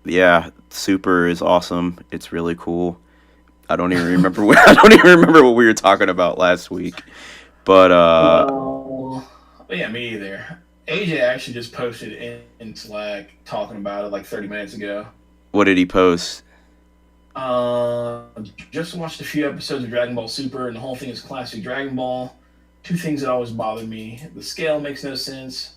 Yeah, Super is awesome. It's really cool. I don't even remember I don't even remember what we were talking about last week. But Well, yeah, me either. AJ actually just posted in Slack talking about it like 30 minutes ago. what did he post? Uh, just watched a few episodes of Dragon Ball Super, and the whole thing is classic Dragon Ball. Two things that always bother me: the scale makes no sense.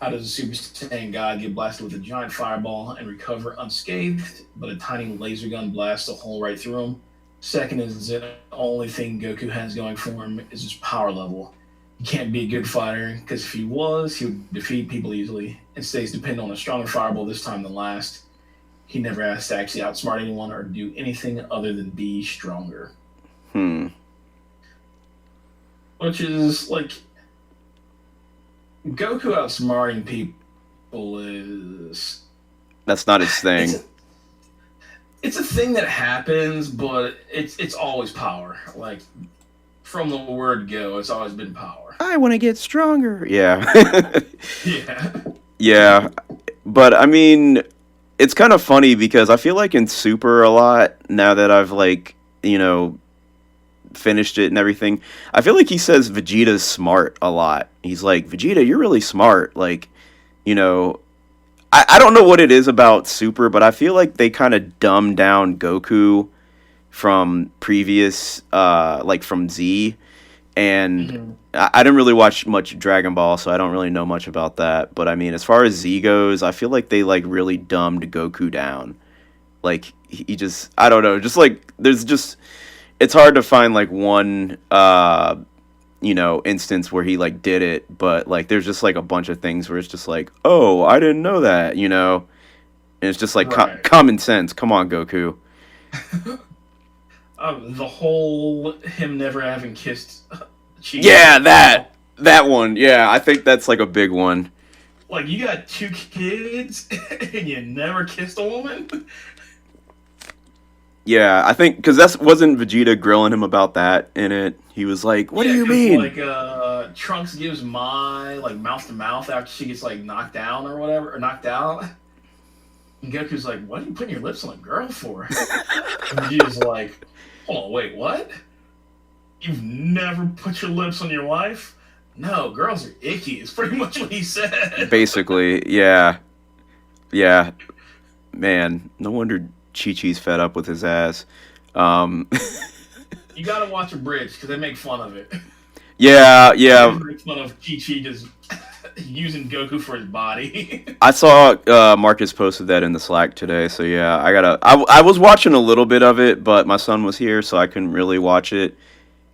How does a Super Saiyan God get blasted with a giant fireball and recover unscathed, but a tiny laser gun blasts a hole right through him? Second is the only thing Goku has going for him is his power level. He can't be a good fighter because if he was, he would defeat people easily. Instead, he's dependent on a stronger fireball this time than last. He never has to actually outsmart anyone or do anything other than be stronger. Hmm. Which is like Goku outsmarting people is That's not his it's thing. a, it's a thing that happens, but it's always power. Like from the word go, it's always been power. I want to get stronger. Yeah. Yeah. Yeah. But I mean, it's kind of funny because I feel like in Super a lot now that I've like, finished it and everything. I feel like he says Vegeta's smart a lot. He's like, "Vegeta, you're really smart." Like, you know, I don't know what it is about Super, but I feel like they kind of dumbed down Goku from previous like from Z, and Mhm. I didn't really watch much Dragon Ball, so I don't really know much about that. But I mean, as far as Z goes, I feel like they like really dumbed Goku down. Like he just, I don't know, just like there's just it's hard to find like one instance where he like did it, but like there's just like a bunch of things where it's just like, oh, I didn't know that, and it's just like Right. common sense. Come on, Goku. The whole him never having kissed Chi Yeah, Chi. that one. Yeah, I think that's like a big one. Like you got two kids and you never kissed a woman. Yeah, I think because that wasn't Vegeta grilling him about that in it. He was like, "What do Yeah, you because mean?" like Trunks gives Mai like mouth to mouth after she gets like knocked down or whatever or knocked out. And Goku's like, "What are you putting your lips on a girl for?" And Vegeta's like, "Hold on, wait, what? You've never put your lips on your wife?" No, girls are icky. It's pretty much what he said. Basically, yeah, yeah, man. No wonder Chi Chi's fed up with his ass. Um, You gotta watch a bridge because they make fun of it. yeah, They yeah. make fun of Chi Chi just using Goku for his body. I saw Marcus posted that in the Slack today, so yeah, I gotta. I was watching a little bit of it, but my son was here, so I couldn't really watch it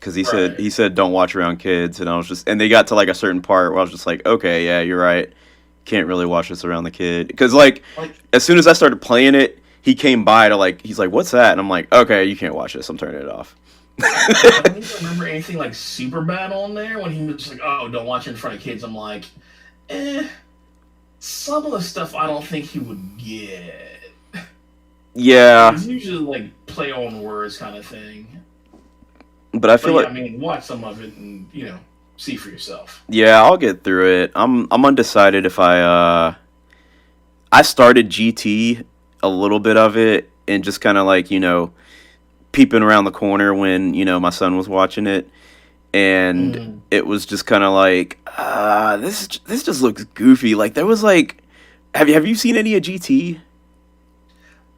because Right. he said don't watch around kids, and I was just and they got to like a certain part where I was just like, okay, yeah, you're right, can't really watch this around the kid because like Like, as soon as I started playing it, he came by to like he's like, what's that? And I'm like, okay, you can't watch this. I'm turning it off. I don't even remember anything like super bad on there when he was just like, "Oh, don't watch it in front of kids." I'm like, eh. Some of the stuff I don't think he would get. Yeah, It's usually like play on words kind of thing. but I But feel yeah, I like mean, watch some of it and see for yourself. yeah, I'll get through it. I'm undecided if I started GT a little bit of it and just kind of like peeping around the corner when my son was watching it, and Mm. it was just kind of like this just looks goofy. Like there was like have you seen any of GT?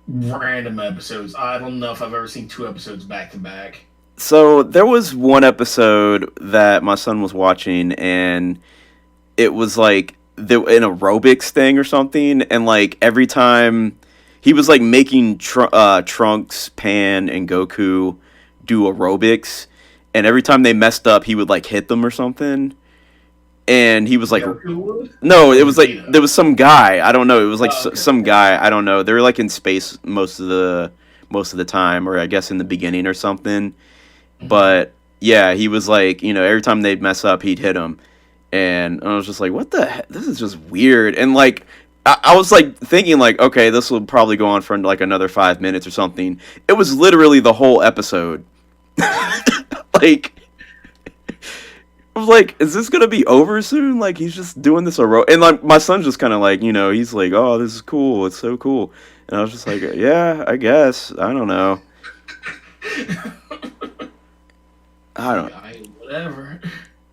Random episodes. I don't know if I've ever seen two episodes back to back. So there was one episode that my son was watching, and it was like an aerobics thing or something, and like every time he was like making Trunks, Pan, and Goku do aerobics, and every time they messed up, he would like hit them or something, and he was like, Goku would no, it or was like Vegeta. there was some guy I don't know, it was like Oh, some okay. guy I don't know. They were like in space most of the time, or I guess in the beginning or something, Hmm. but yeah, he was like every time they'd mess up, he'd hit them. And I was just like, "What the heck? This is just weird." And like, I was like thinking, like, okay, this will probably go on for like another 5 minutes or something. It was literally the whole episode. Like, I was like, is this gonna be over soon? Like, he's just doing this and like my son's just kind of like, he's like, oh, this is cool, it's so cool, and I was just like, yeah, I guess, I don't know, I don't, Whatever.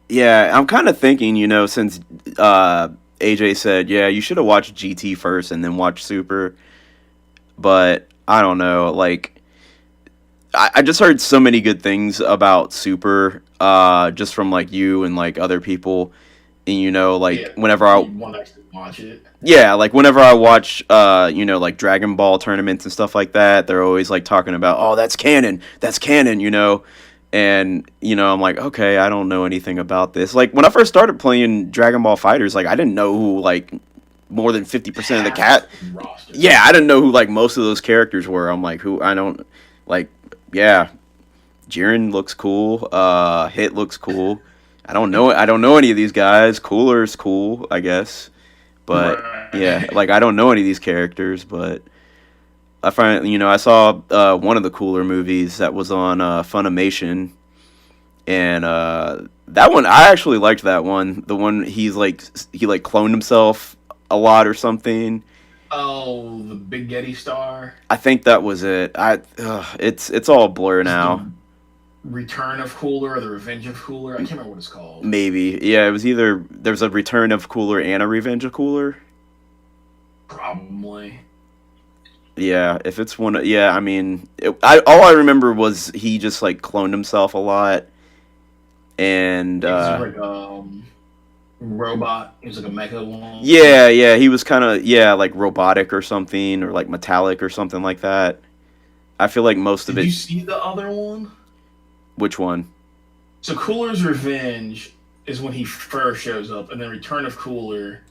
yeah, I'm kind of thinking, since AJ said, yeah, you should have watched GT first and then watch Super, but I don't know, like. I just heard so many good things about Super, just from like you and like other people, and like Yeah, whenever I want to actually watch it. yeah, like whenever I watch like Dragon Ball tournaments and stuff like that, they're always like talking about, oh, that's canon, and I'm like, okay, I don't know anything about this. Like when I first started playing Dragon Ball Fighters, like I didn't know who like more than 50% of the cat. Yeah, I didn't know who like most of those characters were. I'm like, who I don't like. Yeah, Jiren looks cool. Hit looks cool. I don't know any of these guys. Cooler's cool, I guess. But yeah, like I don't know any of these characters. But I find I saw one of the Cooler movies that was on Funimation, and that one I actually liked. That one, the one he cloned himself a lot or something. Oh, the Big Getty Star. I think that was it. It's all a blur now. Return of Cooler or the Revenge of Cooler. I can't remember what it's called. Maybe. Yeah, it was either there's a Return of Cooler and a Revenge of Cooler. Probably. Yeah, if it's one. Yeah, I mean, all I remember was he just like cloned himself a lot, and robot. He was like a mecha one. Yeah, he was kind of like robotic or something, or like metallic or something like that. I feel like most of it. Did you see the other one? Which one? So Cooler's Revenge is when he first shows up, and then Return of Cooler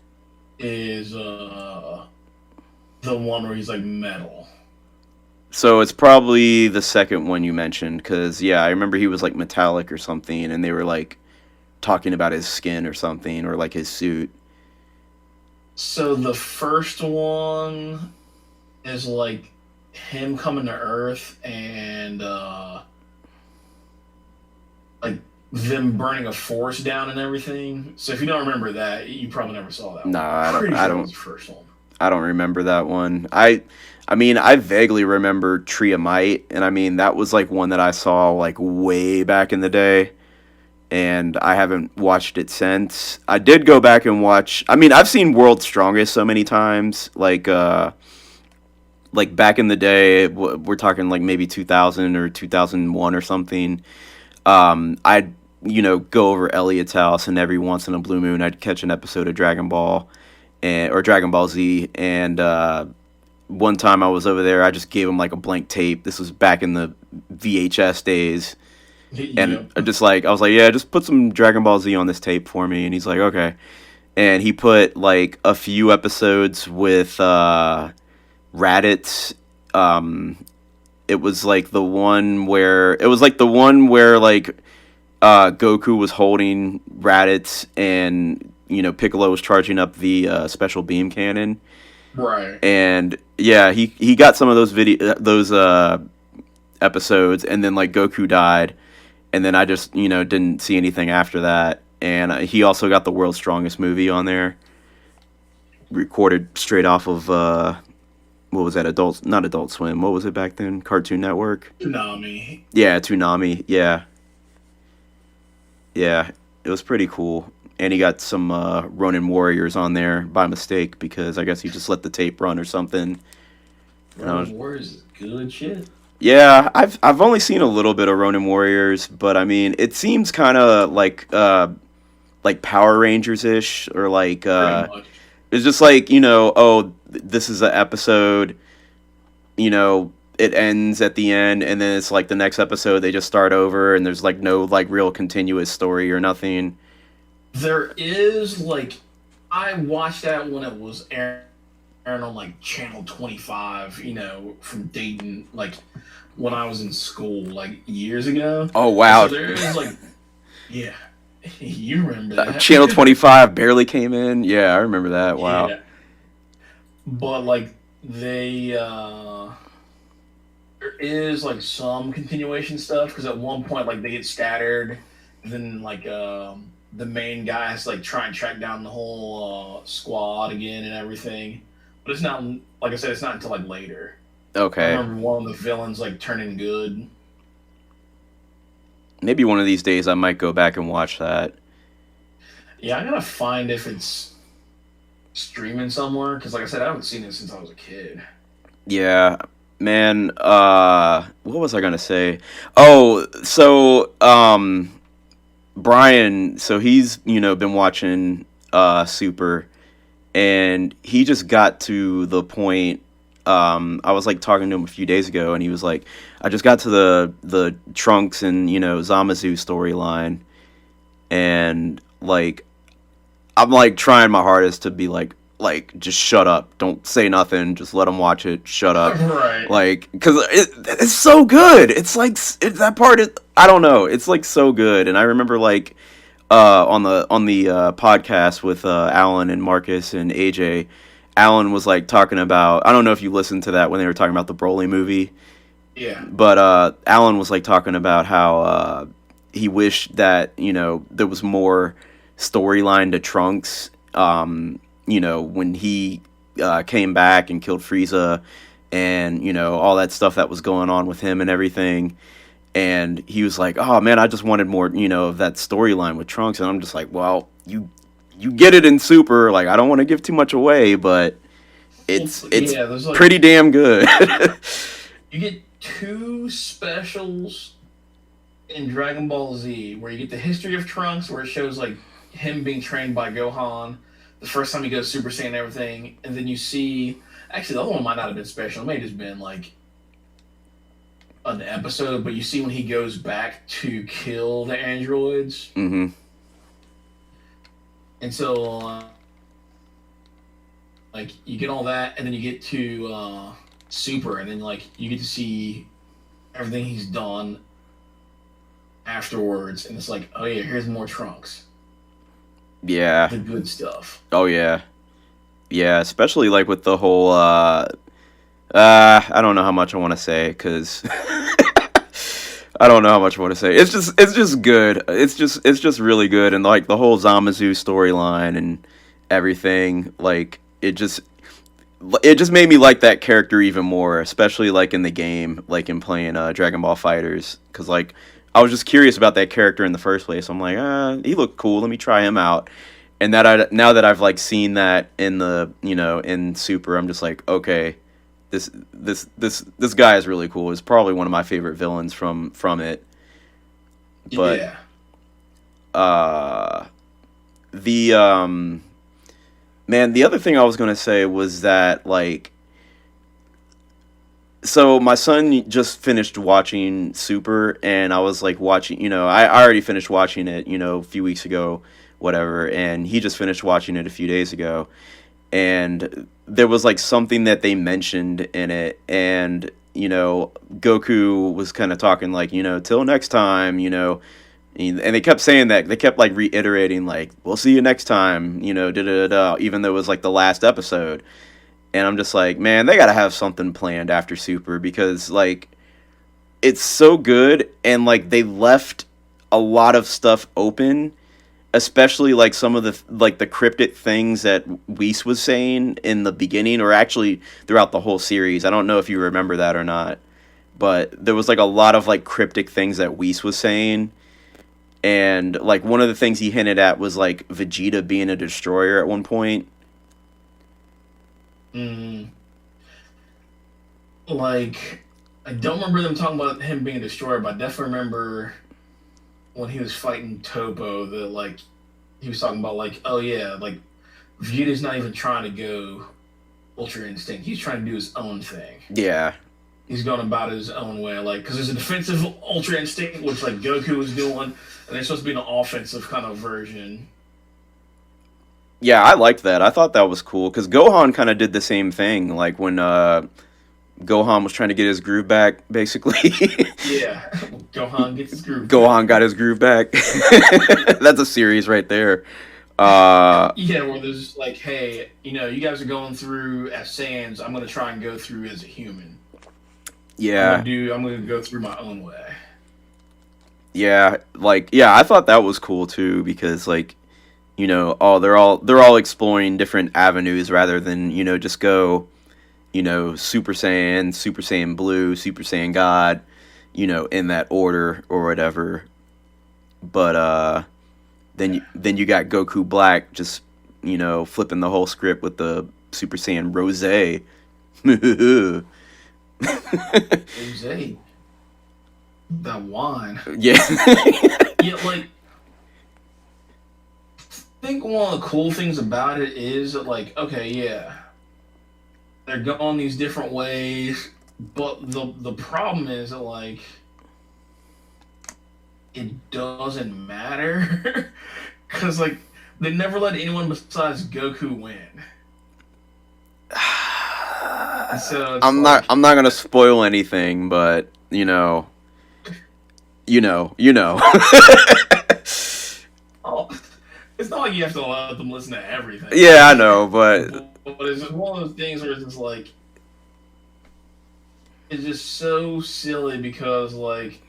is the one where he's like metal. So it's probably the second one you mentioned, because I remember he was like metallic or something, and they were like talking about his skin or something, or like his suit. So the first one is like him coming to Earth and like them burning a forest down and everything. So if you don't remember that, you probably never saw that one. Nah, I don't. The first one. I don't remember that one. I mean, I vaguely remember Tree of Might, and I mean that was like one that I saw like way back in the day. And I haven't watched it since. I did go back and watch. I mean, I've seen World's Strongest so many times. Like back in the day, we're talking like maybe 2000 or 2001 or something. I'd go over Elliot's house, and every once in a blue moon, I'd catch an episode of Dragon Ball, or Dragon Ball Z. And one time I was over there, I just gave him like a blank tape. This was back in the VHS days. And I was like, yeah, just put some Dragon Ball Z on this tape for me. And he's like, okay. And he put like a few episodes with Raditz. It was like the one where like Goku was holding Raditz, and Piccolo was charging up the special beam cannon. Right. And yeah, he got some of those episodes, and then like Goku died. And then I just, didn't see anything after that. And he also got the World's Strongest movie on there. Recorded straight off of, what was that, not Adult Swim, what was it back then? Cartoon Network? Toonami. Yeah, Toonami, yeah. Yeah, it was pretty cool. And he got some Ronin Warriors on there by mistake, because I guess he just let the tape run or something. Ronin Warriors is good shit. Yeah, I've only seen a little bit of Ronin Warriors, but I mean, it seems kind of like Power Rangers ish, or like it's just like this is an episode, it ends at the end, and then it's like the next episode they just start over, and there's like no like real continuous story or nothing. There is I watched that when it was airing on like Channel 25, from Dayton, like when I was in school, like years ago. Oh wow! So there is yeah, you remember that? Channel 25 barely came in. Yeah, I remember that. Wow. Yeah. But there is some continuation stuff, because at one point they get scattered, and then the main guy has to like try and track down the whole squad again and everything. But it's not, like I said, it's not until like later. I Okay. remember one of the villains like turning good. Maybe one of these days I might go back and watch that. Yeah, I gotta find if it's streaming somewhere because, like I said, I haven't seen it since I was a kid. Yeah, man. What was I gonna say? Oh, so Brian. So he's been watching Super, and he just got to the point. I was like talking to him a few days ago, and he was like, "I just got to the Trunks and Zamazu storyline," and like I'm like trying my hardest to be like just shut up, don't say nothing, just let them watch it, shut up, Right. like because it's so good. It's like that part is, I don't know, it's like so good. And I remember like on the podcast with Alan and Marcus and AJ, Alan was like talking about, I don't know if you listened to that when they were talking about the Broly movie, Yeah. but Alan was like talking about how he wished that there was more storyline to Trunks. When he came back and killed Frieza, and all that stuff that was going on with him and everything. And he was like, "Oh man, I just wanted more, of that storyline with Trunks." And I'm just like, "Well, you get it in Super. Like, I don't want to give too much away, but it's Yeah, there's like pretty damn good." you get two specials in Dragon Ball Z where you get the history of Trunks, where it shows like him being trained by Gohan, the first time he goes Super Saiyan and everything, and then you see, actually the other one might not have been special, it may have just been like an episode, but you see when he goes back to kill the androids. Mm-hmm. And so like you get all that, and then you get to Super, and then like you get to see everything he's done afterwards, and it's like, oh yeah, here's more Trunks, Yeah. the good stuff. Oh yeah. Yeah. Especially like with the whole. I don't know how much I want to say because I don't know how much I want to say. It's just good. It's just really good, and like the whole Zamazu storyline and everything. Like it just made me like that character even more, especially like in the game, like in playing Dragon Ball Fighters, because like I was just curious about that character in the first place. I'm like, he looked cool. Let me try him out. And now that I've like seen that in the in Super, I'm just like, okay, this guy is really cool. He's probably one of my favorite villains from it. But Yeah. uh, the man, the other thing I was gonna say was that like, so my son just finished watching Super, and I was like watching, I already finished watching it, a few weeks ago, whatever, and he just finished watching it a few days ago, and there was like something that they mentioned in it, and Goku was kind of talking like, till next time, and they kept saying that, they kept like reiterating like, we'll see you next time, da da da, even though it was like the last episode. And I'm just like, man, they gotta have something planned after Super, because like it's so good, and like they left a lot of stuff open, especially like some of the cryptic things that Whis was saying in the beginning, or actually throughout the whole series. I don't know if you remember that or not, but there was like a lot of like cryptic things that Whis was saying, and like one of the things he hinted at was like Vegeta being a destroyer at one point. Mm, like, I don't remember them talking about him being a destroyer, but I definitely remember when he was fighting Topo that like he was talking about like, oh yeah, like Vegeta's not even trying to go Ultra Instinct. He's trying to do his own thing. Yeah. He's going about it his own way, like because there's a defensive Ultra Instinct, which like Goku was doing, and there's supposed to be an offensive kind of version. Yeah, I liked that. I thought that was cool because Gohan kind of did the same thing. Like when Gohan was trying to get his groove back, basically. Yeah, Gohan gets his groove. Gohan got his groove back. That's a series right there. Yeah, where there's like, hey, you guys are going through as Saiyans. I'm gonna try and go through as a human. Yeah. I'm gonna go through my own way. Yeah, like yeah, I thought that was cool too because like they're all exploring different avenues rather than just go Super Saiyan Blue, Super Saiyan God, in that order or whatever. But then you got Goku Black just flipping the whole script with the Super Saiyan Rose. Jose, that wine. Yeah. Yeah, like, I think one of the cool things about it is that, like, okay, yeah, they're going these different ways, but the problem is that, like, it doesn't matter because, like, they never let anyone besides Goku win. So it's I'm like, not gonna spoil anything, but you know. oh, it's not like you have to let them listen to everything. Yeah, I know, but But it's just one of those things where it's just like, it's just so silly because, like,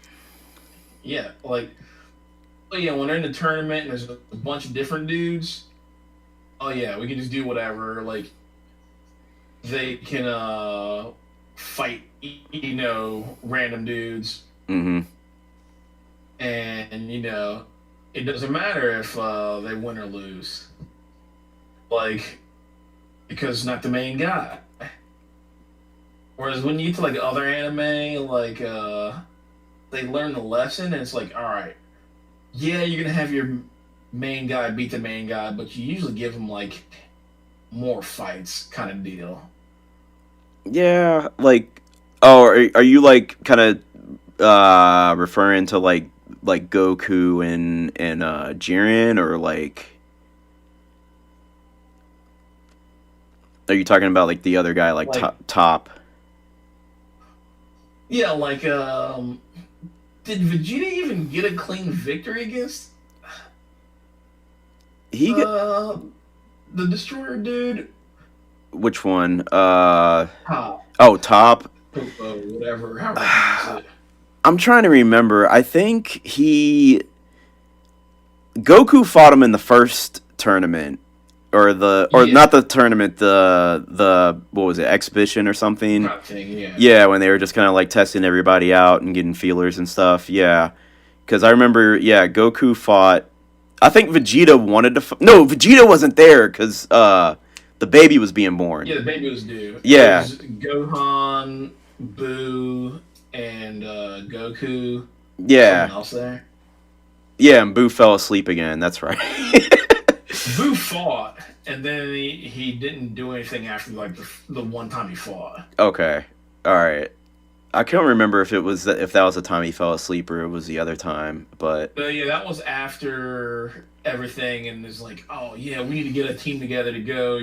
yeah, like, oh yeah, when they're in the tournament and there's a bunch of different dudes, oh yeah, we can just do whatever. Like, they can fight, random dudes, hmm and it doesn't matter if they win or lose, like, because it's not the main guy. Whereas when you get to like other anime, like they learn the lesson, and it's like, all right, yeah, you're gonna have your main guy beat the main guy, but you usually give him like more fights, kind of deal. yeah, like oh, are you like kind of referring to like Goku and Jiren, or like are you talking about like the other guy like Like, top? yeah, like did Vegeta even get a clean victory against He got uh the Destroyer dude? which one? Top, Oh, top. Popo, whatever, however you pronounce it. I'm trying to remember. I think Goku fought him in the first tournament, or Yeah, not the tournament, the what was it, exhibition or something? prop thing, yeah. Yeah, when they were just kind of like testing everybody out and getting feelers and stuff. Yeah, because I remember. Yeah, Goku fought. I think Vegeta wanted to. No, Vegeta wasn't there because the baby was being born. Yeah, the baby was due. It Yeah, was Gohan, Boo, and Goku. Someone yeah, else there. yeah. And Boo fell asleep again. That's right. Boo fought, and then he didn't do anything after like the one time he fought. Okay, all right. I can't remember if that was the time he fell asleep or it was the other time, but But yeah, that was after everything, and it's like, oh yeah, we need to get a team together to go,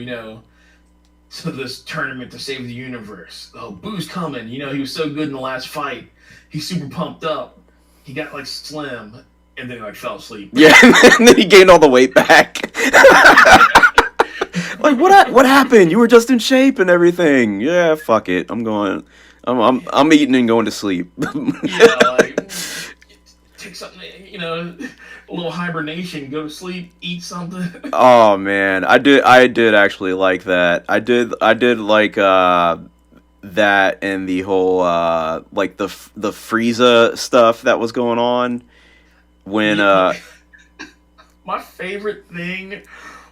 to this tournament to save the universe. Oh, Boo's coming. He was so good in the last fight. He's super pumped up. He got like slim, and then he like fell asleep. yeah, and then he gained all the weight back. Like what happened? You were just in shape and everything. Yeah, fuck it. I'm going. I'm eating and going to sleep. Yeah, like, take something, a little hibernation, go to sleep, eat something. Oh man, I did actually like that. I did like that and the whole like the Frieza stuff that was going on when Yeah, my favorite thing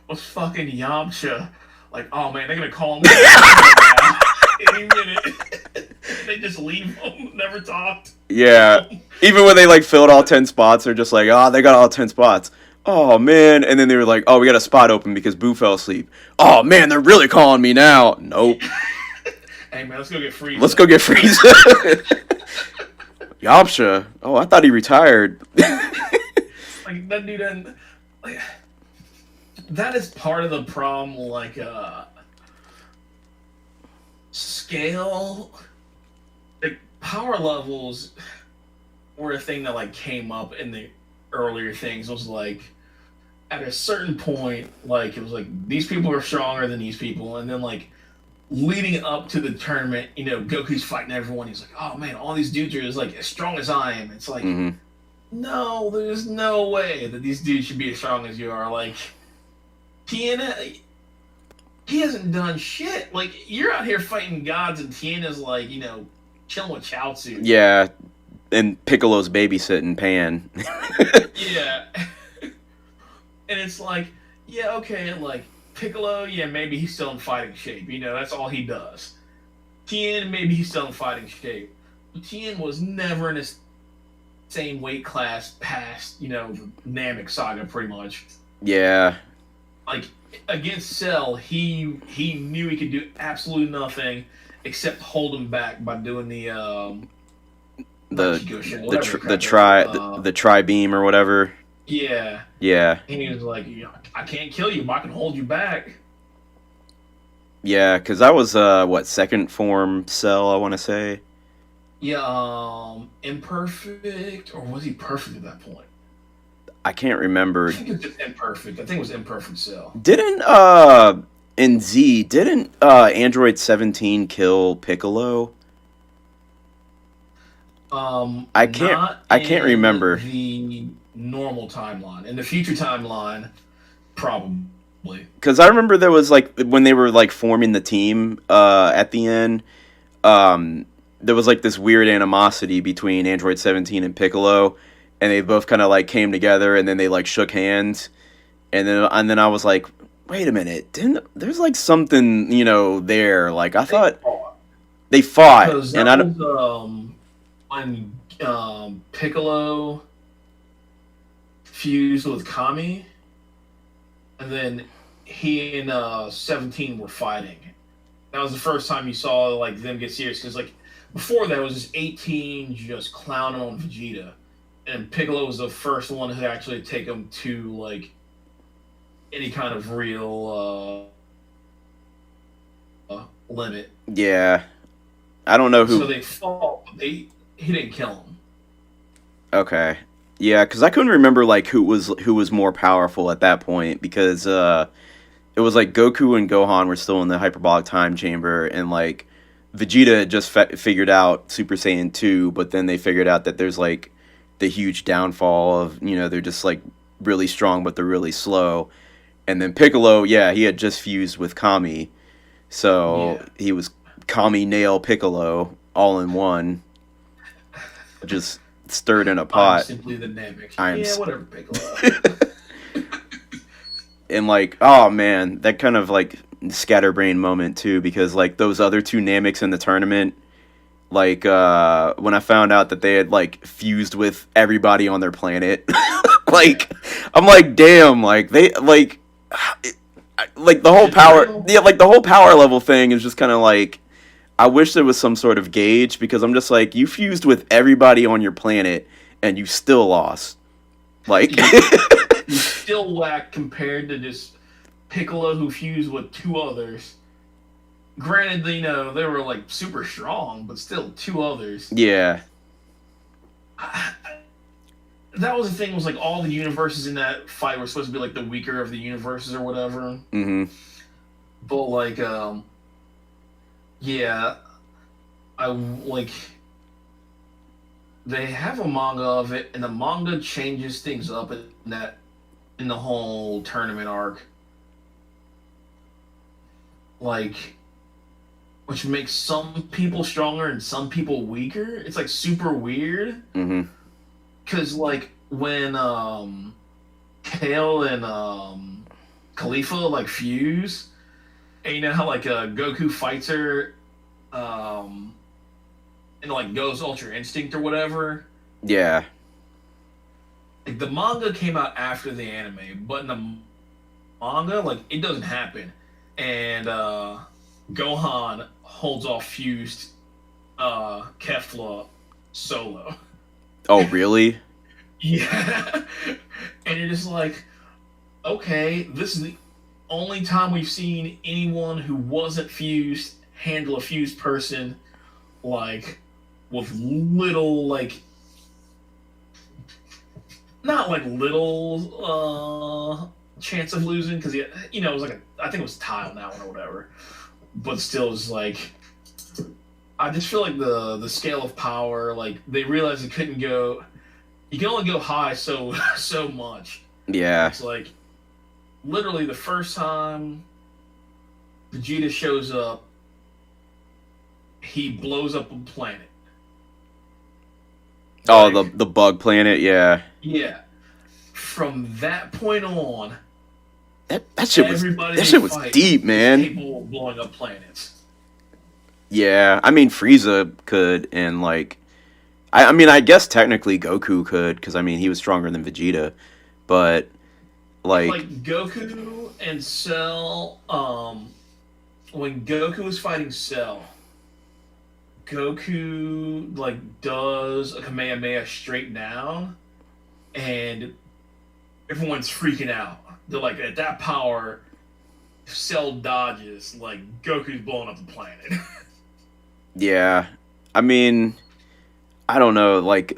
was fucking Yamcha. Like, oh man, they're gonna call him now any minute. They just leave him, never talked. yeah, even when they like filled all 10 spots, they're just like, oh, they got all 10 spots. Oh man, and then they were like, oh, we got a spot open because Boo fell asleep. Oh man, they're really calling me now. Nope. Hey man, let's go get Frieza. Let's go get Frieza. Yamcha. Oh, I thought he retired. Like that dude, and like that is part of the problem. Like scale, like power levels were a thing that like came up in the earlier things. It was like at a certain point, like it was like these people are stronger than these people, and then like leading up to the tournament, Goku's fighting everyone. He's like, oh man, all these dudes are as like as strong as I am. It's like, hmm no, there's no way that these dudes should be as strong as you are. Like, Tien, he hasn't done shit. Like, you're out here fighting gods, and Tien is like, chilling with Chaozu. Yeah, and Piccolo's babysitting Pan. Yeah. And it's like, yeah, okay, like, Piccolo, yeah, maybe he's still in fighting shape. That's all he does. Tien, maybe he's still in fighting shape. But Tien was never in the same weight class past, the Namek saga, pretty much. Yeah. Like, against Cell, he knew he could do absolutely nothing except hold him back by doing the tri beam or whatever. Yeah. Yeah. And he was like, I can't kill you, but I can hold you back. Yeah, because that was second form Cell, I want to say. Yeah, imperfect, or was he perfect at that point? I can't remember. I think it's just imperfect. I think it was imperfect Cell. Didn't Android 17 kill Piccolo? I can't remember. The normal timeline. In the future timeline, probably. Because I remember there was like when they were like forming the team at the end, there was like this weird animosity between Android 17 and Piccolo, and they both kind of like came together and then they like shook hands, and then I was like, wait a minute, there's like something there? Like I thought they fought, and I don't. When Piccolo fused with Kami, and then he and 17 were fighting. That was the first time you saw like them get serious, because like before that it was just 18 just clowning on Vegeta, and Piccolo was the first one who actually take him to like any kind of real limit. Yeah, I don't know who. So they fought, but he didn't kill him. Okay. Yeah, because I couldn't remember like who was more powerful at that point, because it was like Goku and Gohan were still in the hyperbolic time chamber, and like Vegeta had just figured out Super Saiyan 2, but then they figured out that there's like the huge downfall of they're just like really strong but they're really slow, and then Piccolo, yeah, he had just fused with Kami, so he was Kami Nail Piccolo all in one, just stirred in a pot. I'm simply the Namek. Whatever, Piccolo. And like, oh man, that kind of like scatterbrain moment too, because like those other two Nameks in the tournament, like when I found out that they had like fused with everybody on their planet, like I'm like, damn, like they like the whole power, yeah, like the whole power level thing is just kind of like, I wish there was some sort of gauge, because I'm just like, you fused with everybody on your planet and you still lost. Like, you still whack compared to just Piccolo, who fused with two others. Granted, they were like super strong, but still two others. Yeah. That was the thing, was like all the universes in that fight were supposed to be like the weaker of the universes or whatever. Mm-hmm. But like, yeah, I like. They have a manga of it, and the manga changes things up in the whole tournament arc, like, which makes some people stronger and some people weaker. It's like super weird. Mm-hmm. Cause like when Kale and Khalifa like fuse, and you know how like Goku fights her, and like goes Ultra Instinct or whatever. Yeah. Like the manga came out after the anime, but in the manga, like it doesn't happen, and Gohan holds off fused Kefla solo. Oh really? Yeah. And you're just like, okay, this is the only time we've seen anyone who wasn't fused handle a fused person like with little, like, not like little chance of losing, because it was like I think it was tile now or whatever, but still it's like, I just feel like the scale of power, like they realized it couldn't go you can only go high so much. Yeah. It's like literally the first time Vegeta shows up, he blows up a planet. Oh, Like, the bug planet. Yeah. yeah. From that point on, That shit was everybody that they shit was fight deep, is man. capable of blowing up planets. Yeah. I mean, Frieza could, and like, I mean, I guess technically Goku could, because I mean, he was stronger than Vegeta, but like, Like Goku and Cell, when Goku was fighting Cell, Goku like does a Kamehameha straight down, and everyone's freaking out. They're like, at that power, if Cell dodges, like Goku's blowing up the planet. yeah. I mean, I don't know, like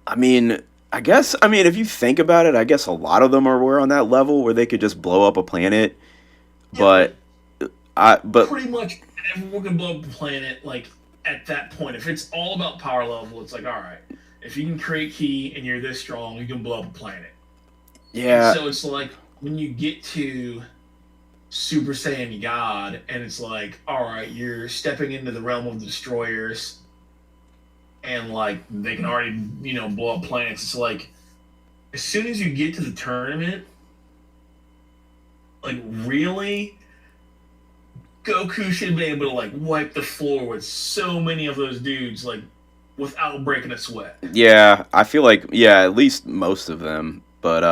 I mean, I mean, if you think about it, I guess a lot of them were on that level where they could just blow up a planet, Yeah, like but but pretty much everyone can blow up the planet. Like at that point, if it's all about power level, it's like, all right, if you can create ki and you're this strong, you can blow up a planet. And yeah, so it's like when you get to Super Saiyan God, and it's like, all right, you're stepping into the realm of the destroyers, and like they can already, blow up planets. It's like as soon as you get to the tournament, like really, Goku should have been able to like wipe the floor with so many of those dudes, like without breaking a sweat. yeah, I feel like, yeah, at least most of them, but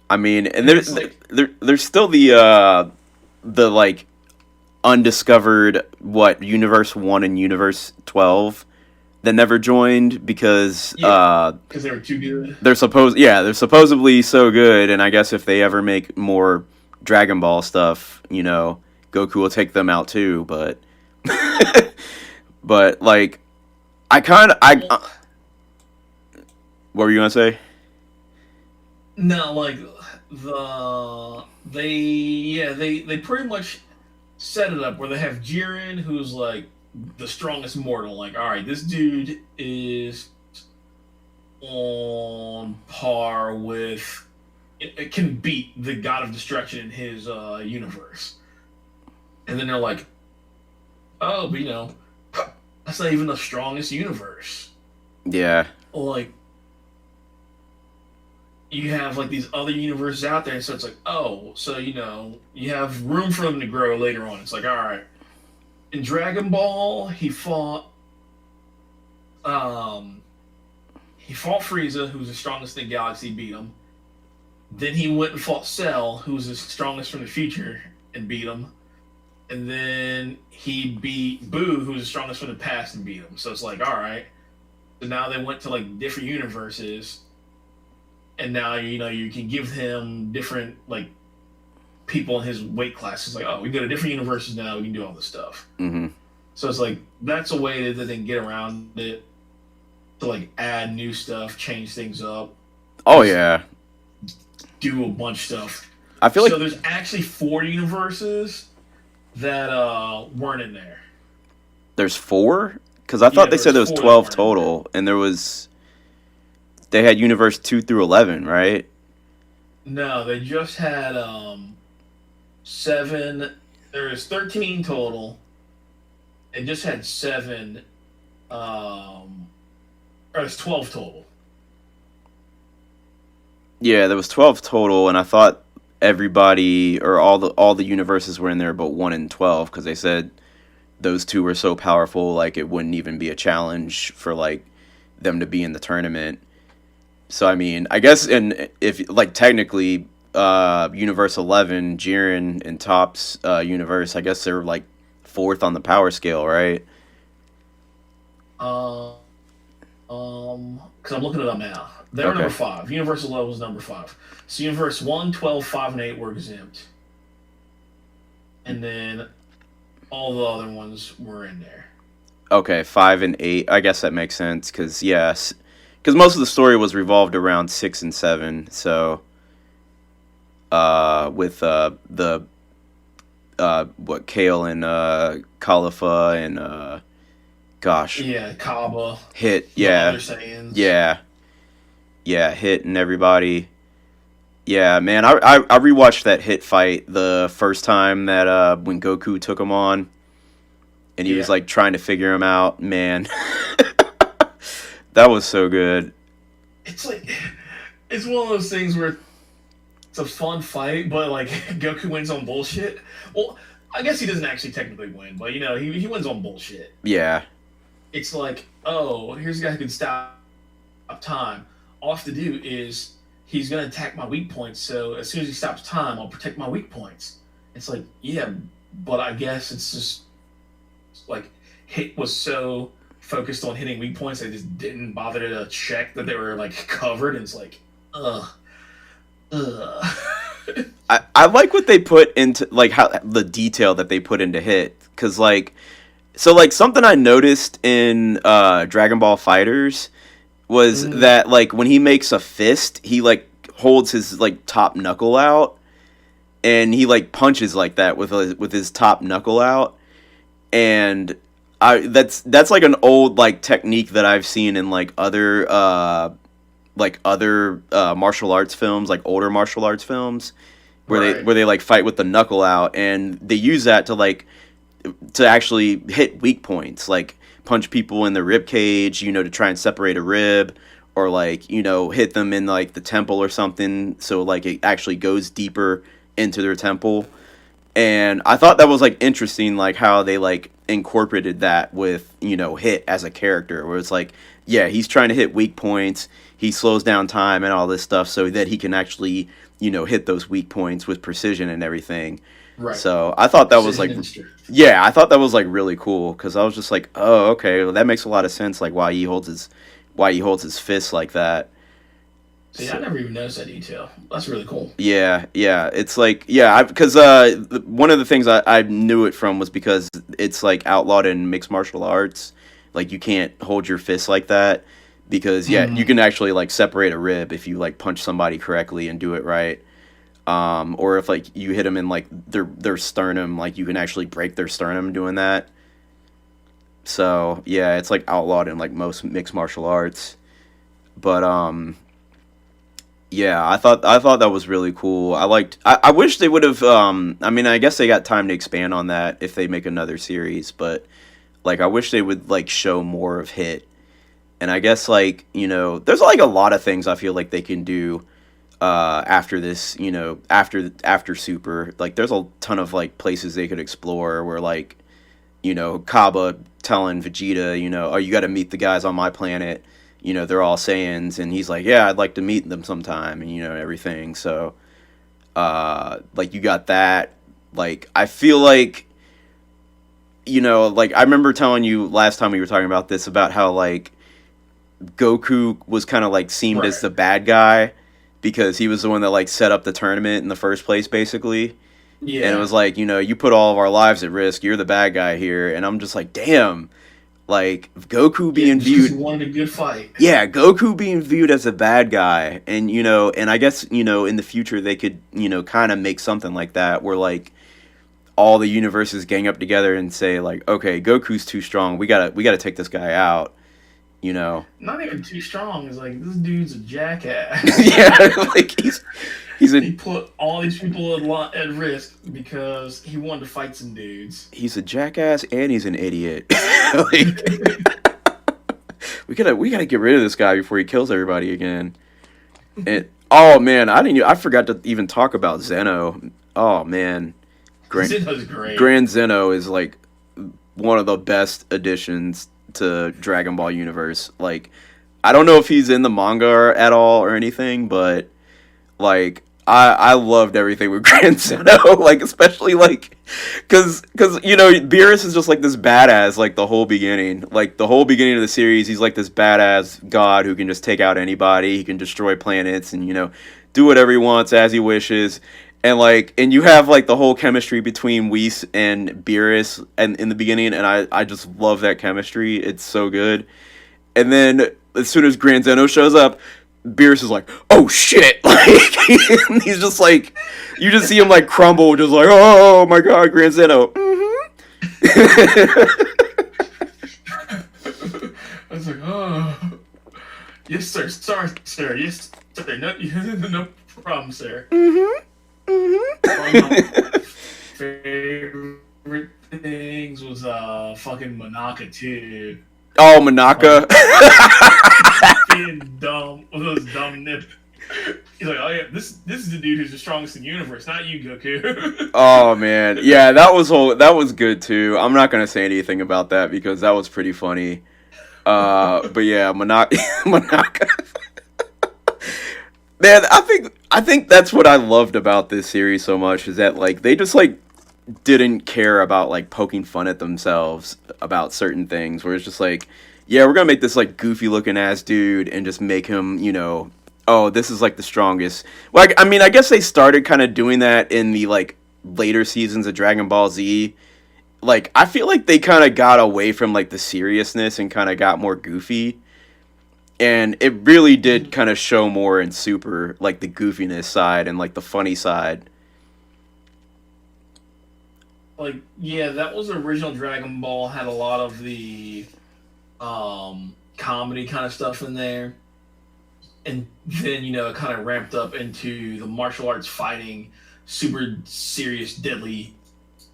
I mean, and And it's like, there's still the like undiscovered what Universe 1 and Universe 12 that never joined because yeah, because they were too good. they're supposedly so good, and I guess if they ever make more Dragon Ball stuff, Goku will take them out too, but but like I kind of I Well, what were you going to say? no, like they pretty much set it up where they have Jiren, who's like the strongest mortal. Like, all right, this dude is on par with it can beat the God of Destruction in his universe. And then they're like, oh, but that's not even the strongest universe. Yeah. Like, you have like these other universes out there, so it's like, oh, so you have room for them to grow later on. It's like, all right, in Dragon Ball, um, he fought Frieza, who's the strongest in the galaxy, beat him. Then he went and fought Cell, who's the strongest from the future, and beat him. And then he beat Boo, who's the strongest from the past, and beat him. So it's like, all right. So now they went to like different universes, and now you can give him different like people in his weight class. It's like, oh, we go to different universes now. We can do all this stuff. Hmm. So it's like that's a way that they can get around it to like add new stuff, change things up, Oh yeah. do a bunch of stuff. I feel like So there's actually 4 universes that weren't in there. there's 4 because I Yeah, thought they there said was there was 4 that 12 weren't in there. total, and they had Universe 2 through 11, right? No, they just had 7. There's 13 total. They just had 7. Or it's 12 total. Yeah, there was 12 total, and I thought everybody or all the universes were in there but 1 and 12 because they said those two were so powerful, like it wouldn't even be a challenge for like them to be in the tournament. So I mean, I guess, and if like technically, Universe 11, Jiren and Top's universe, I guess they're like fourth on the power scale, right? Uh, because I'm looking it up now. They were number Okay. 5. Universal level was number 5. So Universe 1, 12, 5, and 8 were exempt. And then all the other ones were in there. Okay, 5 and 8. I guess that makes sense because yes, because most of the story was revolved around 6 and 7. So, with the what Kale and Khalifa and gosh, Yeah, Kaba, Hit, the yeah, other Saiyans. yeah, yeah, Hit and everybody. Yeah, man, I rewatched that Hit fight the first time that when Goku took him on and he was Yeah. like trying to figure him out. Man, that was so good. It's like it's one of those things where it's a fun fight, but like Goku wins on bullshit. Well, I guess he doesn't actually technically win, but he wins on bullshit. Yeah, It's like, oh, here's a guy who can stop time. All I have to do is he's gonna attack my weak points, so as soon as he stops time, I'll protect my weak points. It's like, yeah, but I guess it's just like Hit was so focused on hitting weak points they just didn't bother to check that they were like covered, and it's like, ugh. Ugh. I like what they put into like how the detail that they put into Hit because like so like something I noticed in Dragon Ball Fighters was that like when he makes a fist, he like holds his like top knuckle out, and he like punches like that with his top knuckle out, and that's like an old like technique that I've seen in like other martial arts films, like older martial arts films, where they like fight with the knuckle out, and they use that to actually hit weak points, like punch people in the rib cage, to try and separate a rib, or like hit them in like the temple or something, so like it actually goes deeper into their temple. And I thought that was like interesting, like how they like incorporated that with Hit as a character, where it's like, yeah, he's trying to hit weak points, he slows down time and all this stuff so that he can actually hit those weak points with precision and everything. Right. So I thought that was like, yeah, I thought that was like really cool, because I was just like, oh, okay, well, that makes a lot of sense, like why he holds his fists like that. See, I never even noticed that detail. That's really cool. Yeah, it's like, yeah, because one of the things I knew it from was because it's like outlawed in mixed martial arts, like you can't hold your fists like that, because you can actually like separate a rib if you like punch somebody correctly and do it right. Or if like you hit them in like their sternum, like you can actually break their sternum doing that. So yeah, it's like outlawed in like most mixed martial arts. But yeah, I thought that was really cool. I wish they would have. I mean, I guess they got time to expand on that if they make another series. But like, I wish they would like show more of Hit. And I guess like there's like a lot of things I feel like they can do after this, after Super. Like there's a ton of like places they could explore where like Kaba telling Vegeta, oh, you got to meet the guys on my planet, they're all Saiyans, and he's like, yeah, I'd like to meet them sometime, and everything. So like you got that. Like I feel like like I remember telling you last time we were talking about this, about how like Goku was kind of like seemed as the bad guy, because he was the one that like set up the tournament in the first place, basically. Yeah. And it was like, you put all of our lives at risk, you're the bad guy here. And I'm just like, damn, like Goku being viewed, he wanted a good fight. Yeah, Goku being viewed as a bad guy. And and I guess in the future they could kind of make something like that, where like all the universes gang up together and say like, okay, Goku's too strong, we gotta take this guy out. Not even too strong. It's like, this dude's a jackass. Yeah, like he put all these people at risk because he wanted to fight some dudes. He's a jackass and he's an idiot. Like, we gotta get rid of this guy before he kills everybody again. And oh man, I forgot to even talk about Zeno. Oh man, Zeno's great. Grand Zeno is like one of the best additions to Dragon Ball universe. Like, I don't know if he's in the manga at all or anything, but like I loved everything with Grand Zeno, like especially like because Beerus is just like this badass, like the whole beginning of the series. He's like this badass god who can just take out anybody. He can destroy planets and do whatever he wants as he wishes. And you have like the whole chemistry between Whis and Beerus and in the beginning, and I just love that chemistry. It's so good. And then as soon as Grand Zeno shows up, Beerus is like, oh shit, like he's just like, you just see him like crumble, just like, oh my god, Grand Zeno. Yes, sir. Sorry, sir. Yes, sir. No, no problem, sir. One of my favorite things was fucking Manaka too. Oh, Manaka. Being dumb with those dumb nips. He's like, oh yeah, this is the dude who's the strongest in the universe, not you, Goku. Oh man, yeah, that was good too. I'm not gonna say anything about that because that was pretty funny. But yeah, Manaka. Man, I think that's what I loved about this series so much is that like they just like didn't care about like poking fun at themselves about certain things. Where it's just like, yeah, we're gonna make this like goofy looking ass dude and just make him, oh, this is like the strongest. Well, I mean, I guess they started kind of doing that in the like later seasons of Dragon Ball Z. Like, I feel like they kind of got away from like the seriousness and kind of got more goofy. And it really did kind of show more in Super, like the goofiness side and like the funny side. Like, yeah, that was the original Dragon Ball. Had a lot of the comedy kind of stuff in there, and then it kind of ramped up into the martial arts fighting, super serious, deadly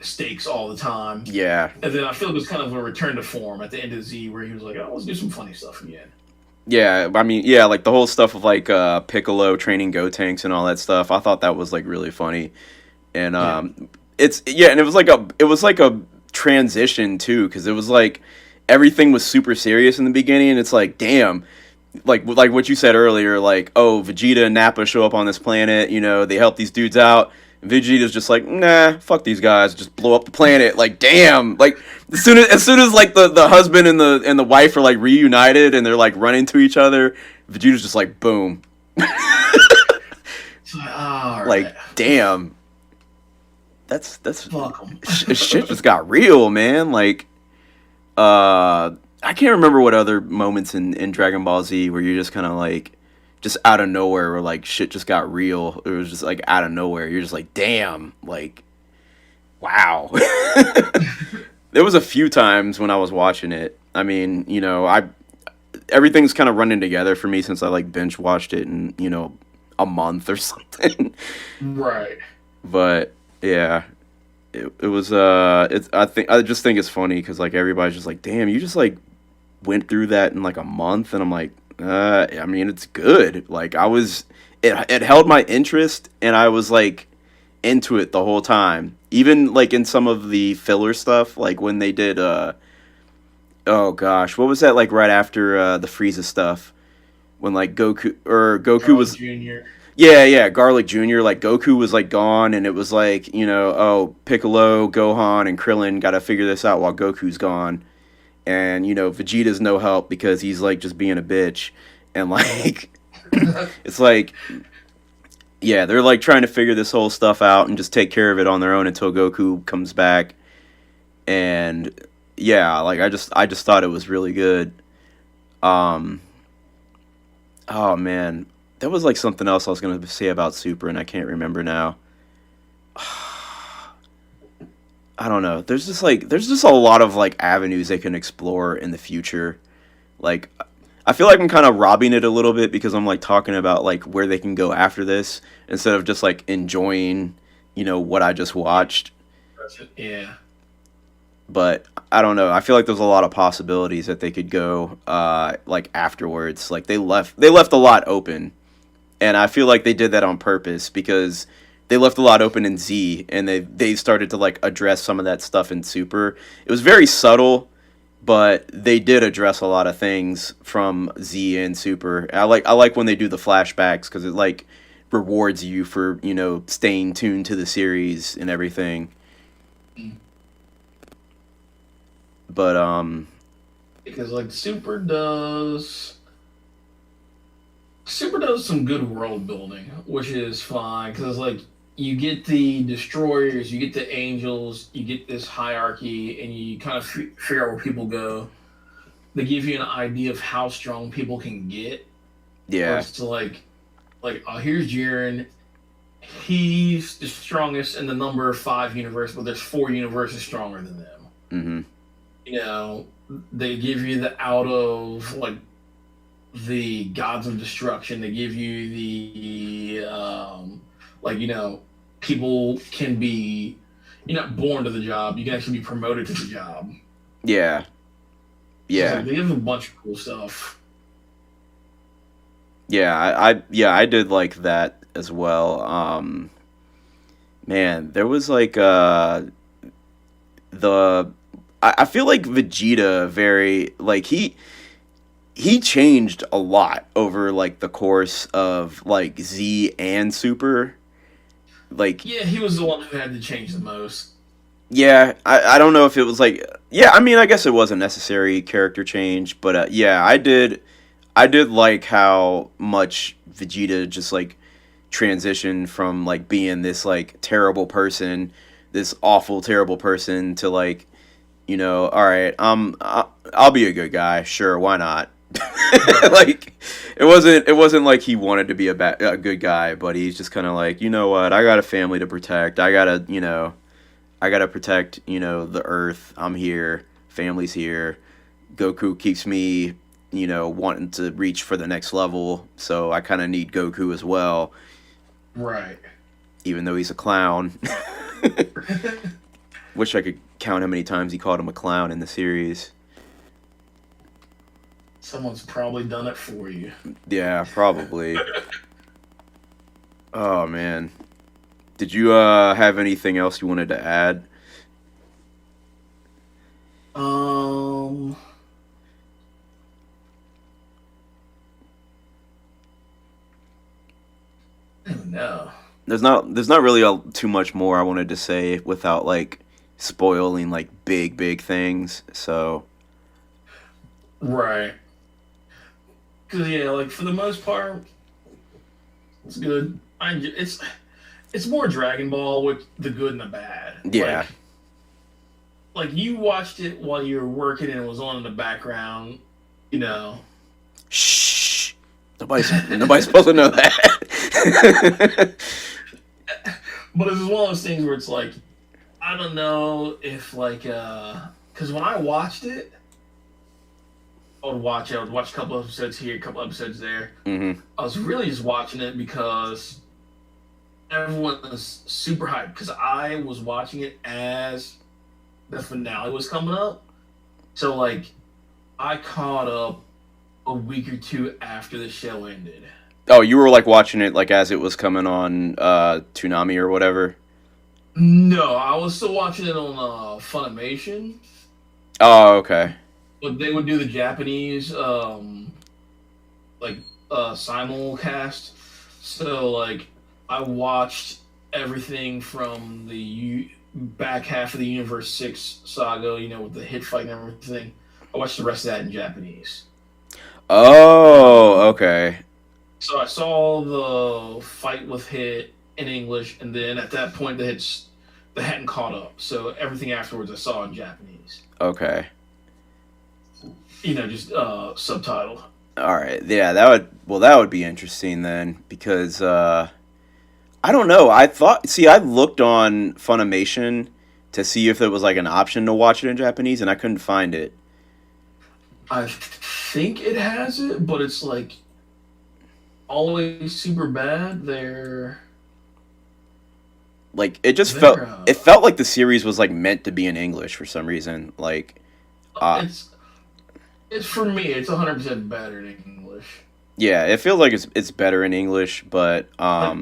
stakes all the time. Yeah. And then I feel it was kind of a return to form at the end of Z, where he was like, "Oh, let's do some funny stuff again." Yeah, I mean, yeah, like the whole stuff of like Piccolo training Gotenks and all that stuff. I thought that was like really funny, and and it was like a transition too, because it was like everything was super serious in the beginning, and it's like, damn, like what you said earlier, like, oh, Vegeta and Nappa show up on this planet, they help these dudes out. Vegeta's just like, nah, fuck these guys, just blow up the planet. Like, damn, like as soon as like the husband and the wife are like reunited and they're like running to each other, Vegeta's just like, boom. Like, damn, that's fuck 'em. Shit just got real, man. Like, I can't remember what other moments in Dragon Ball Z where you're just kind of like, just out of nowhere, where like shit just got real. It was just like out of nowhere. You're just like, damn, like, wow. There was a few times when I was watching it. I mean, everything's kind of running together for me since I like binge watched it in a month or something. Right. But yeah, it was. I just think it's funny because like everybody's just like, damn, you just like went through that in like a month, and I'm like. I mean, it's good. Like, it held my interest, and I was, like, into it the whole time. Even, like, in some of the filler stuff, like, when they did, oh, gosh, what was that, like, right after, the Frieza stuff? When, like, Goku Garlic was... Jr. Yeah, Garlic Jr., like, Goku was, like, gone, and it was, like, oh, Piccolo, Gohan, and Krillin gotta figure this out while Goku's gone. And, Vegeta's no help because he's, like, just being a bitch. And, like, it's like, yeah, they're, like, trying to figure this whole stuff out and just take care of it on their own until Goku comes back. And, yeah, like, I just thought it was really good. Oh, man. There was, like, something else I was going to say about Super, and I can't remember now. I don't know. There's just a lot of like avenues they can explore in the future. Like, I feel like I'm kind of robbing it a little bit because I'm like talking about like where they can go after this instead of just like enjoying, what I just watched. Yeah. But I don't know. I feel like there's a lot of possibilities that they could go like afterwards. Like they left a lot open, and I feel like they did that on purpose because. They left a lot open in Z, and they started to like address some of that stuff in Super. It was very subtle, but they did address a lot of things from Z and Super. I like when they do the flashbacks because it like rewards you for staying tuned to the series and everything. But because like Super does some good world building, which is fine because like. You get the destroyers, you get the angels, you get this hierarchy, and you kind of figure out where people go. They give you an idea of how strong people can get. Yeah. So like, here's Jiren. He's the strongest in the number 5 universe, but there's 4 universes stronger than them. Mm-hmm. They give you the out of like the gods of destruction. They give you the like people can be you're not born to the job. You can actually be promoted to the job. Yeah. So it's Yeah. like they have a bunch of cool stuff. Yeah, I did like that as well. Man, there was like the I feel like Vegeta very like he changed a lot over like the course of like Z and Super. Like Yeah, he was the one who had to change the most. yeah, I don't know if it was like yeah, I mean I guess it was a necessary character change, but yeah, I did like how much Vegeta just like transitioned from like being this like terrible person, this awful terrible person to like, all right, I'll be a good guy, sure, why not? Right. Like it wasn't like he wanted to be a good guy, but he's just kind of like, you know what, I got a family to protect. I gotta protect, the Earth. I'm here. Family's here. Goku keeps me, wanting to reach for the next level. So I kind of need Goku as well, Right. even though he's a clown. Wish I could count how many times he called him a clown in the series. Someone's probably done it for you. Yeah, probably. Oh man, did you have anything else you wanted to add? Um, I don't know. There's not really too much more I wanted to say without like spoiling like big things. So Right. Because yeah, like for the most part, it's good. It's more Dragon Ball with the good and the bad. yeah. Like you watched it while you were working and it was on in the background, you know. Shh. Nobody's supposed to know that. But it's one of those things where it's like, I don't know if like, because when I watched it, I would watch a couple episodes here, a couple episodes there. hmm I was really just watching it because everyone was super hyped because I was watching it as the finale was coming up. So like I caught up a week or two after the show ended. Oh, you were like watching it like as it was coming on Toonami or whatever. No, I was still watching it on Funimation, Oh, okay. but they would do the Japanese like simulcast. So like I watched everything from the back half of the Universe 6 saga, with the hit fight and everything. I watched the rest of that in Japanese. Oh, okay. So I saw the fight with Hit in English, and then at that point they hadn't caught up. So everything afterwards I saw in Japanese. Okay. Just subtitled. All right. Yeah, that would be interesting then because I don't know. I looked on Funimation to see if there was like an option to watch it in Japanese and I couldn't find it. I think it has it, but it's like always super bad. Like it just felt They're it felt like the series was like meant to be in English for some reason. Like uh it's for me. It's 100% better in English. yeah, it feels like it's better in English, but Like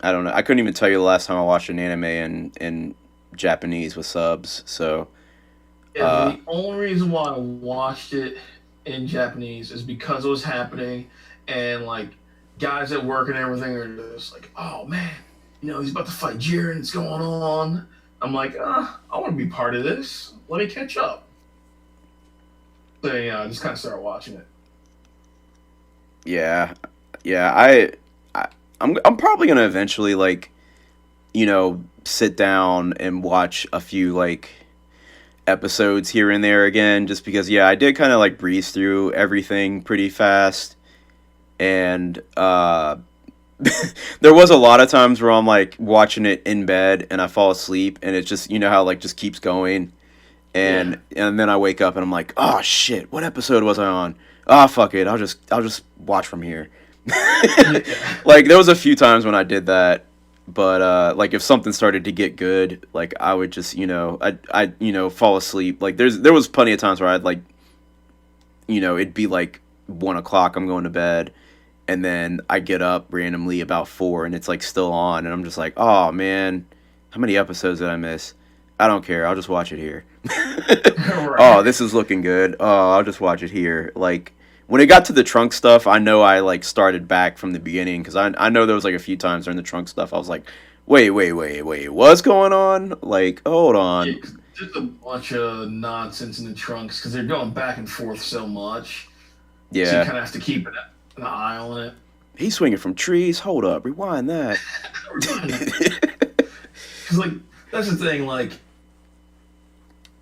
I don't know. I couldn't even tell you the last time I watched an anime in Japanese with subs. So, yeah, uh the only reason why I watched it in Japanese is because it was happening, and like guys at work and everything are just like, "Oh man, he's about to fight Jiren. It's going on." I'm like, I want to be part of this. Let me catch up. So I just kind of started watching it. yeah. Yeah, I'm probably going to eventually like, sit down and watch a few like episodes here and there again just because yeah, I did kind of like breeze through everything pretty fast and there was a lot of times where I'm like watching it in bed and I fall asleep and it just how like just keeps going Yeah. and then I wake up and I'm like, oh shit, what episode was I on? Ah, fuck it, I'll just watch from here. Yeah. Like there was a few times when I did that, but like if something started to get good, like I would just I fall asleep. Like there was plenty of times where I'd like it'd be like 1 o'clock, I'm going to bed, and then I get up randomly about 4 and it's like still on and I'm just like, oh man, how many episodes did I miss? I don't care, I'll just watch it here. Oh, Right. this is looking good. Oh, I'll just watch it here. Like when it got to the trunk stuff, I know I like started back from the beginning because I know there was like a few times during the trunk stuff I was like, wait, what's going on? Like, hold Yeah, on. 'cause there's a bunch of nonsense in the trunks because they're going back and forth so much. So you Yeah, kind of have to keep an eye on it. he's swinging from trees. Hold up, rewind that. Because, like, that's the thing. Like,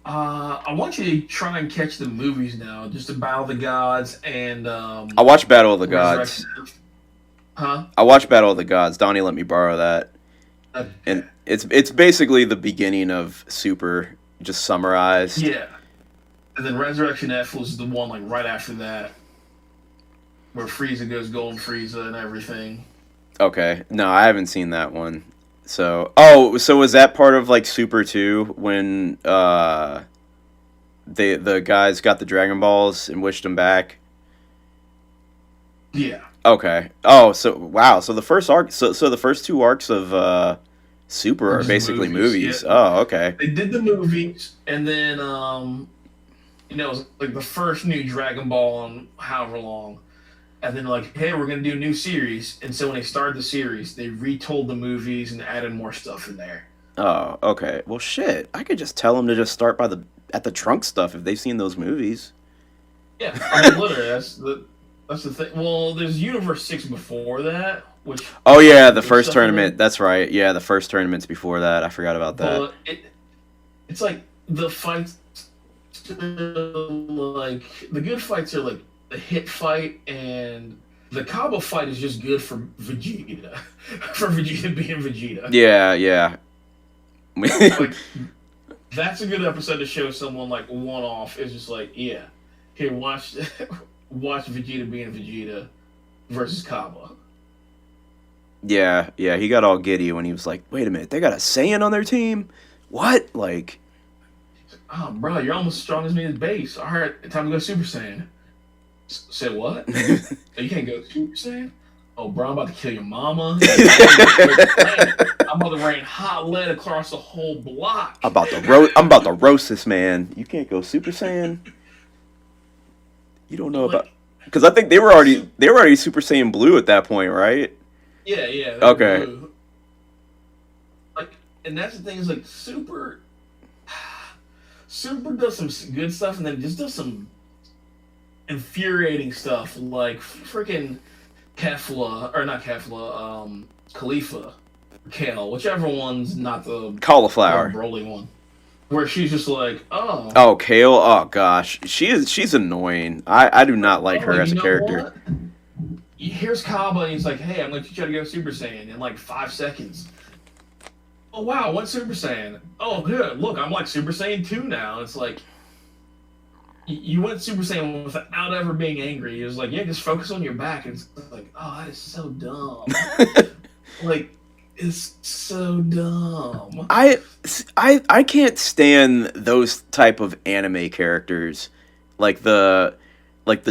I want you to try and catch the movies now, just to Battle of the Gods and I watched Battle of the Gods. Resurrection. Huh? I watched Battle of the Gods. Donnie let me borrow that, Okay. and it's basically the beginning of Super, just summarized. Yeah. And then Resurrection F was the one, like, right after that, where Frieza goes Golden Frieza and everything. Okay, no, I haven't seen that one. So was that part of like Super 2 when the guys got the Dragon Balls and wished them back? Yeah. Okay. Oh, so wow. So the first arc, so the first two arcs of Super Or are just basically movies. movies. Yeah. Oh, okay. They did the movies, and then, it was like the first new Dragon Ball in however long. And then like, hey, we're gonna do a new series. And so when they started the series, they retold the movies and added more stuff in there. Oh, okay. Well, shit. I could just tell them to just start at the trunk stuff if they've seen those movies. Yeah, I mean, literally, that's the thing. Well, there's Universe 6 before that, which Oh has yeah, some the good first stuff in tournament. it. That's right. Yeah, the first tournament's before that. I forgot about that. But it's like the fights, like the good fights are like the hit fight, and the Kaba fight is just good for Vegeta, for Vegeta being Vegeta. Yeah, yeah. Like that's a good episode to show someone like one off. It's just like, yeah, here watch watch Vegeta being Vegeta versus Kaba. Yeah, yeah, he got all giddy when he was like, "Wait a minute, they got a Saiyan on their team? What?" Like, Oh, bro, you're almost as strong as me at base. All right, time to go Super Saiyan. Say what? You can't go Super Saiyan? Oh, bro, I'm about to kill your mama. I'm about to rain hot lead across the whole block. I'm about to roast this man. You can't go Super Saiyan. You don't know about Like, because I think they were already Super Saiyan Blue at that point, right? yeah, they Okay. blew. Like, and that's the thing is like Super does some good stuff, and then just does some infuriating stuff, like freaking Kefla or not Kefla, Khalifa, Kale, whichever one's not the Cauliflower. Broly one, where she's just like, oh, Oh, Kale. Oh gosh, she's annoying. I do not like her like, as you a know character. what? Here's Kaba, and he's like, hey, I'm going to teach you how to go Super Saiyan in like 5 seconds. Oh wow, what's Super Saiyan? Oh good, look, I'm like Super Saiyan 2 now. It's like you went Super Saiyan without ever being angry. It was like, yeah, just focus on your back. And it's like, oh, that is so dumb. Like, it's so dumb. I can't stand those type of anime characters, like the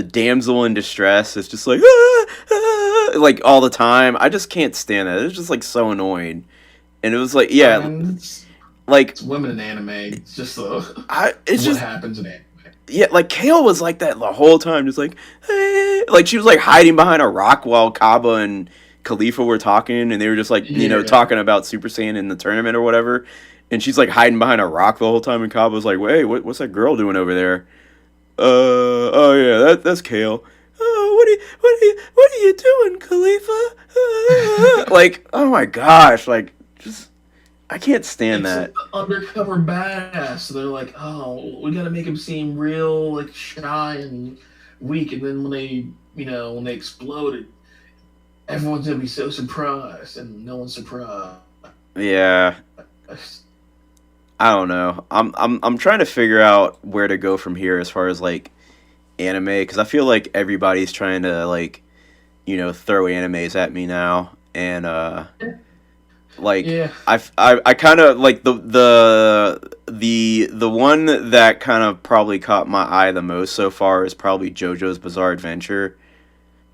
damsel in distress. It's just like like all the time. I just can't stand that. It's just like so annoying. And it was like, I yeah, mean, like it's women in anime. It's just it's what just happens in anime. yeah, like Kale was like that the whole time, just like like she was like hiding behind a rock while Kaba and Khalifa were talking, and they were just like Yeah. talking about Super Saiyan in the tournament or whatever. And she's like hiding behind a rock the whole time, and Kaba was like, "Wait, what's that girl doing over there?" Oh yeah, that's Kale. Oh, what are you doing, Khalifa? Like, oh my gosh, like just I can't stand It's that. like the undercover badass. So they're like, oh, we gotta make him seem real, like shy and weak. And then when they exploded, everyone's gonna be so surprised, and no one's surprised. Yeah, I don't know. I'm trying to figure out where to go from here as far as like anime, because I feel like everybody's trying to like throw animes at me now, and like Yeah. I kind of like the one that kind of probably caught my eye the most so far is probably JoJo's Bizarre Adventure,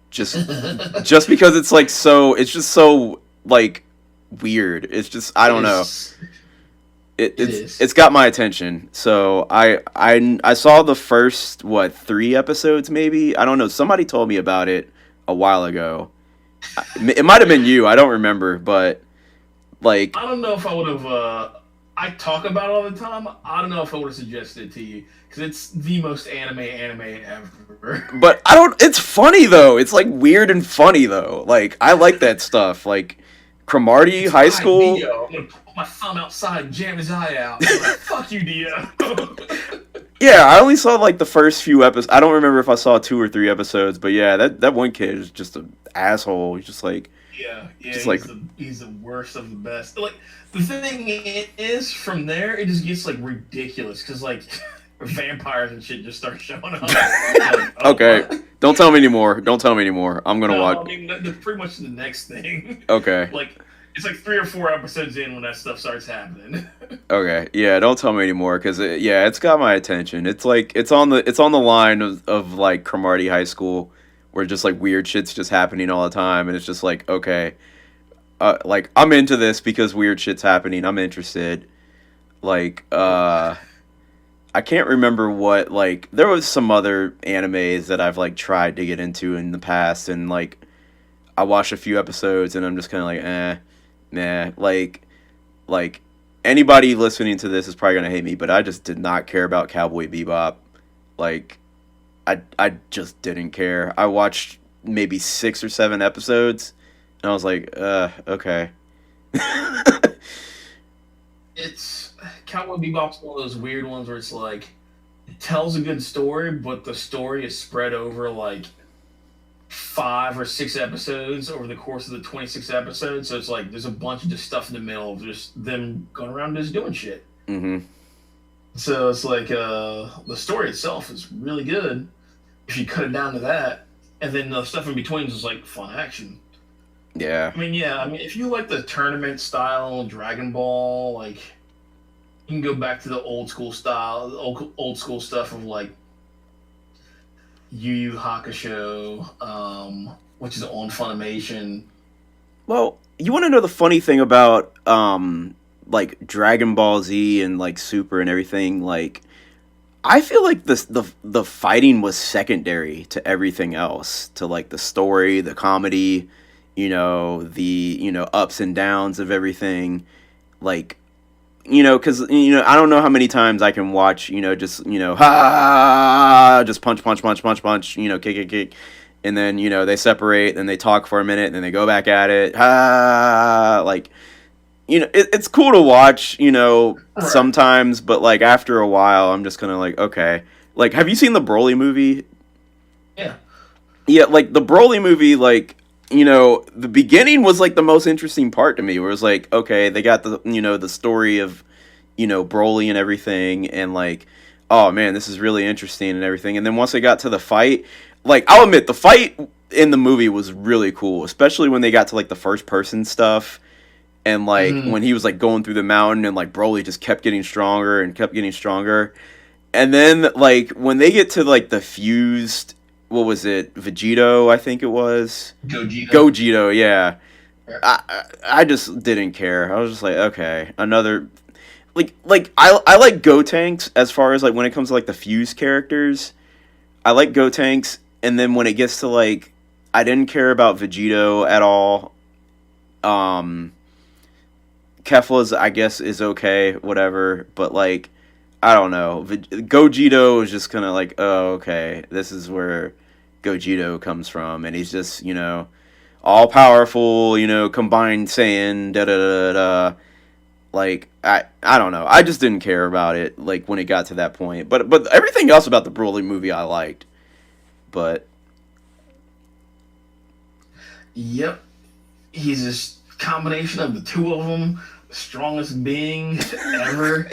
just just because it's like it's just so like weird. It's just I don't know. It is. It's got my attention. So I saw the first 3 episodes maybe. I don't know. Somebody told me about it a while ago. It might have been you. I don't remember, but like I don't know if I would have. I talk about it all the time. I don't know if I would have suggested it to you because it's the most anime ever. but I don't. It's funny though. It's like weird and funny though. Like I like that stuff. Like Cromartie It's High School. Dio. I'm gonna pull my thumb outside, and jam his eye out. I'm like, fuck you, Dio. Yeah, I only saw like the first few episodes. I don't remember if I saw 2 or 3 episodes, but yeah, that one kid is just an asshole. He's just like, Yeah, just like he's the worst of the best. Like the thing is, from there it just gets like ridiculous because like vampires and shit just start showing up. Like, oh, okay. what? Don't tell me anymore. Don't tell me anymore. I'm gonna No, watch. I mean that's pretty much the next thing. Okay. Like it's like 3 or 4 episodes in when that stuff starts happening. Okay. Yeah. Don't tell me anymore because it's got my attention. It's like it's on the line of like Cromartie High School, where just like weird shit's just happening all the time, and it's just like okay, like I'm into this because weird shit's happening. I'm interested. Like I can't remember what like there was some other animes that I've like tried to get into in the past, and like I watched a few episodes and I'm just kind of like nah, like anybody listening to this is probably gonna hate me, but I just did not care about Cowboy Bebop. Like I just didn't care. I watched maybe 6 or 7 episodes and I was like okay. It's Cowboy Bebop's one of those weird ones where it's like it tells a good story, but the story is spread over like 5 or 6 episodes over the course of the 26 episodes. So it's like there's a bunch of just stuff in the middle of just them going around just doing shit. Mm-hmm. So it's like the story itself is really good if you cut it down to that, and then the stuff in between is like fun action. Yeah. I mean, if you like the tournament style Dragon Ball, like you can go back to the old school style, old school stuff of like Yu Yu Hakusho, which is on Funimation. Well, you want to know the funny thing about like Dragon Ball Z and like Super and everything? Like, I feel like the fighting was secondary to everything else, to like the story, the comedy, the ups and downs of everything. Like, because I don't know how many times I can watch, just just punch, punch, punch, punch, punch, kick, kick, kick, and then they separate, and they talk for a minute, and then they go back at it, like it's cool to watch, sometimes, but like after a while, I'm just kind of like, okay, like have you seen the Broly movie? Yeah. Yeah, like the Broly movie, like. The beginning was like the most interesting part to me, where it was like, okay, they got the story of, Broly and everything, and like, oh man, this is really interesting and everything. And then once they got to the fight, like, I'll admit, the fight in the movie was really cool, especially when they got to like the first person stuff, and like when he was like going through the mountain, and like Broly just kept getting stronger and kept getting stronger. And then like when they get to like the fused, what was it? Vegito, I think it was. Gogito, yeah. I just didn't care. I was just like, okay, another like I like Gotenks as far as like when it comes to like the fused characters. I like Gotenks, and then when it gets to like I didn't care about Vegito at all. Kefla's I guess is okay, whatever, but like I don't know. Gogito is just kind of like, oh, okay, this is where Gogito comes from, and he's just, all powerful, combined Saiyan, da da da da. Like I don't know. I just didn't care about it. Like when it got to that point, but everything else about the Broly movie I liked. But Yep, he's this combination of the two of them, the strongest being ever.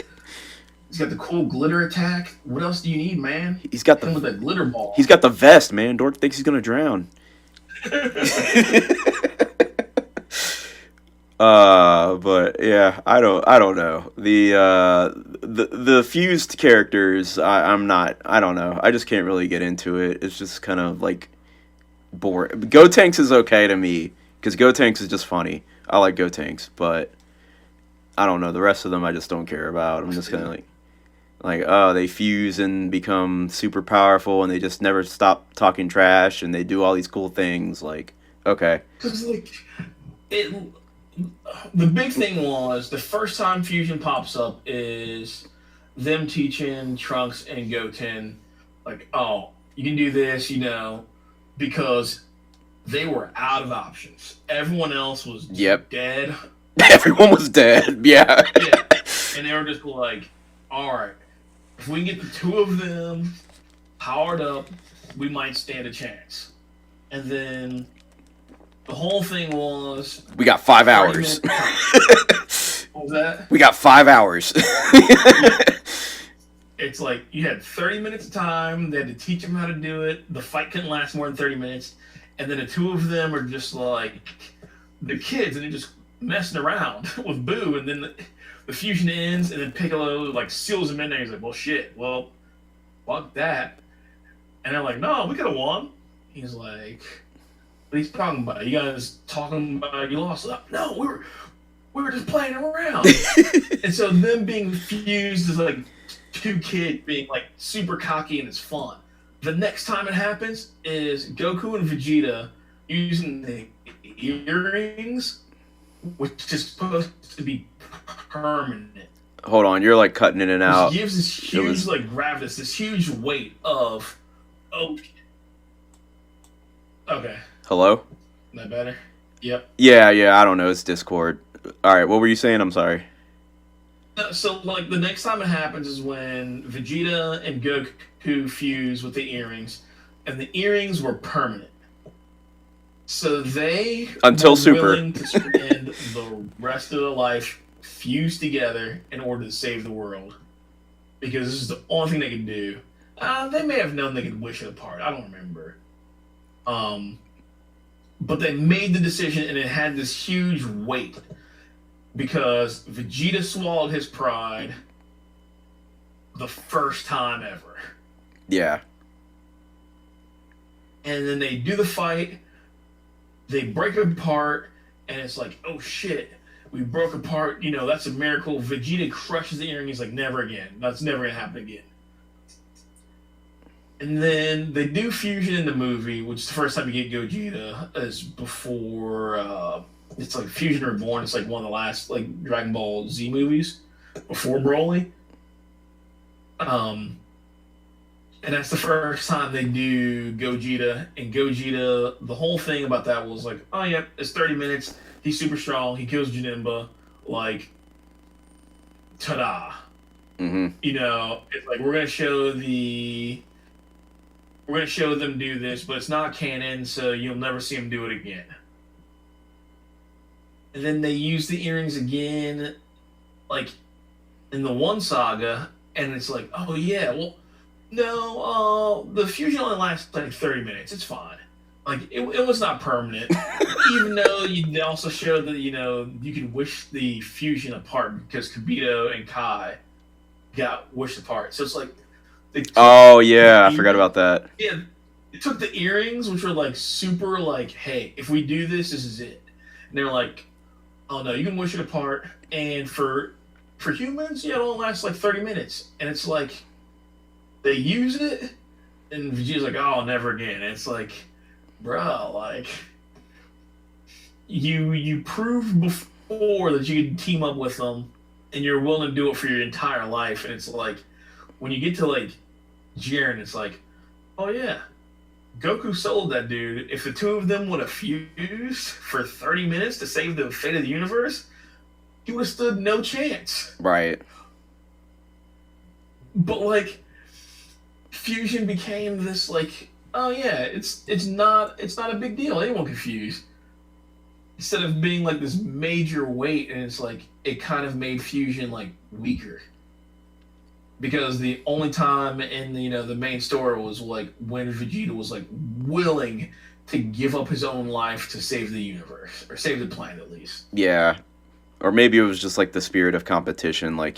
He's got the cool glitter attack. What else do you need, man? He's got Him with that glitter ball. He's got the vest, man. Dork thinks he's gonna drown. But yeah, I don't know. The fused characters, I don't know. I just can't really get into it. It's just kind of like boring. Gotenks is okay to me because Gotenks is just funny. I like Gotenks, but I don't know. The rest of them I just don't care about. I'm just kind of like, oh, they fuse and become super powerful, and they just never stop talking trash, and they do all these cool things. Like, okay. Because the big thing was the first time fusion pops up is them teaching Trunks and Goten, like, oh, you can do this, because they were out of options. Everyone else was dead. Everyone was dead. Yeah. Yeah. And they were just like, all right, if we can get the two of them powered up, we might stand a chance. And then the whole thing was... We got 5 hours. What was that? We got 5 hours. It's like, you had 30 minutes of time, they had to teach them how to do it, the fight couldn't last more than 30 minutes, and then the two of them are just like, the kids, and they're just messing around with Boo, and then the fusion ends, and then Piccolo, like, seals him in there, he's like, well, shit, well, fuck that. And they're like, no, we could have won. He's like... What are you talking about? You guys talking about you lost? No, we were just playing around. And so them being fused is like two kids being like super cocky and it's fun. The next time it happens is Goku and Vegeta using the earrings, which is supposed to be permanent. Hold on, you're like cutting in and out. Which gives this huge like gravitas, this huge weight of okay. Hello? Is that better? Yep. Yeah, I don't know. It's Discord. All right, what were you saying? I'm sorry. So, like, the next time it happens is when Vegeta and Goku fuse with the earrings, and the earrings were permanent. So they were willing to spend the rest of their life fused together in order to save the world. Because this is the only thing they could do. They may have known they could wish it apart. I don't remember. But they made the decision, and it had this huge weight because Vegeta swallowed his pride the first time ever. Yeah. And then they do the fight, they break apart, and it's like, oh shit, we broke apart, that's a miracle. Vegeta crushes the earring, he's like, never again. That's never gonna happen again. And then they do fusion in the movie, which is the first time you get Gogeta, is before, it's like Fusion Reborn. It's like one of the last like Dragon Ball Z movies before Broly. And that's the first time they do Gogeta. And Gogeta, the whole thing about that was like, oh yeah, it's 30 minutes. He's super strong. He kills Janemba. Like, ta-da. Mm-hmm. It's like we're gonna show them do this, but it's not canon, so you'll never see them do it again. And then they use the earrings again, like, in the one saga, and it's like, oh yeah, well, no, the fusion only lasts like 30 minutes. It's fine. Like, it was not permanent. Even though they also showed that, you can wish the fusion apart because Kibito and Kai got wished apart. So it's like, oh yeah, I forgot about that. Yeah, they took the earrings, which were like super like, hey, if we do this, this is it. And they're like, oh no, you can wish it apart. And for humans, it only lasts like 30 minutes. And it's like, they use it, and Vegeta's like, oh, never again. And it's like, bro, like, you proved before that you could team up with them, and you're willing to do it for your entire life. And it's like, when you get to like Jiren, it's like, oh yeah, Goku sold that dude. If the two of them would have fused for 30 minutes to save the fate of the universe, he would have stood no chance. Right. But like, fusion became this like, oh yeah, it's not a big deal. Anyone can fuse. Instead of being like this major weight, and it's like it kind of made fusion like weaker. because the only time in the main story was like when Vegeta was like willing to give up his own life to save the universe or save the planet at least. Yeah. Or maybe it was just like the spirit of competition. Like